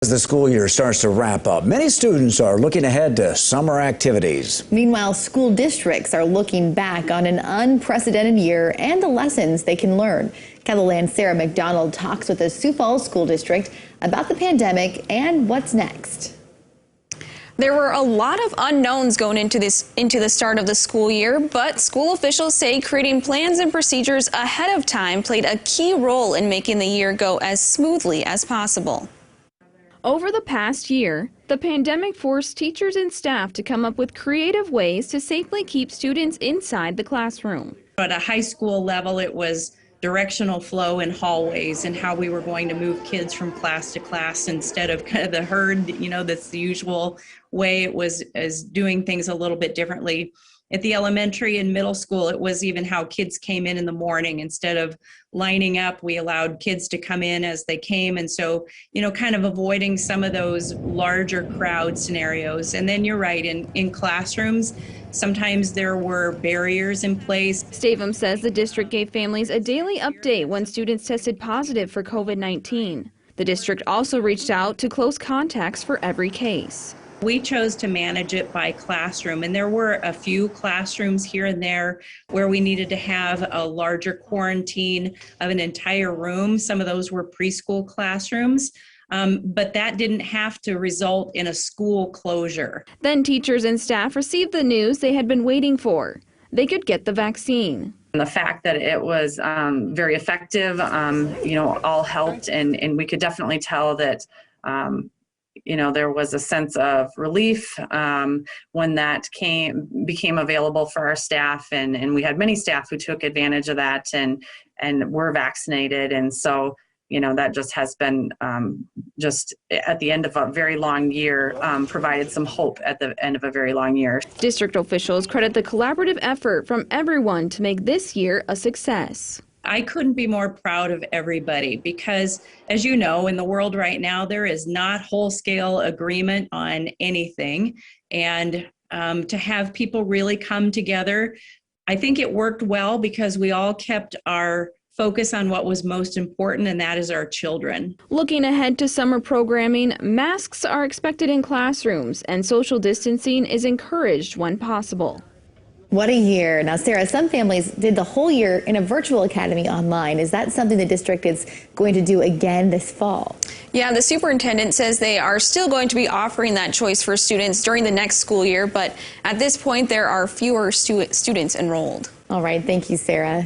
As the school year starts to wrap up, many students are looking ahead to summer activities. Meanwhile, school districts are looking back on an unprecedented year and the lessons they can learn. KELOLAND's Sarah McDonald talks with the Sioux Falls School District about the pandemic and what's next. There were a lot of unknowns going into the start of the school year, but school officials say creating plans and procedures ahead of time played a key role in making the year go as smoothly as possible. Over the past year, the pandemic forced teachers and staff to come up with creative ways to safely keep students inside the classroom. At a high school level, it was directional flow in hallways and how we were going to move kids from class to class instead of kind of the herd, that's the usual way. It was as doing things a little bit differently. At the elementary and middle school, it was even how kids came in the morning. Instead of lining up, we allowed kids to come in as they came. And so, kind of avoiding some of those larger crowd scenarios. And then you're right, in classrooms, sometimes there were barriers in place. Stavum says the district gave families a daily update when students tested positive for COVID-19. The district also reached out to close contacts for every case. We chose to manage it by classroom, and there were a few classrooms here and there where we needed to have a larger quarantine of an entire room. Some of those were preschool classrooms, but that didn't have to result in a school closure. Then teachers and staff received the news they had been waiting for. They could get the vaccine. And the fact that it was very effective, all helped, and we could definitely tell that there was a sense of relief when that became available for our staff, and we had many staff who took advantage of that and were vaccinated. And so, that just has been just at the end of a very long year, provided some hope at the end of a very long year. District officials credit the collaborative effort from everyone to make this year a success. I couldn't be more proud of everybody because, as you know, in the world right now, there is not whole-scale agreement on anything. And to have people really come together, I think it worked well because we all kept our focus on what was most important, and that is our children. Looking ahead to summer programming, masks are expected in classrooms and social distancing is encouraged when possible. What a year. Now, Sarah, some families did the whole year in a virtual academy online. Is that something the district is going to do again this fall? Yeah, the superintendent says they are still going to be offering that choice for students during the next school year, but at this point there are fewer students enrolled. All right. Thank you, Sarah.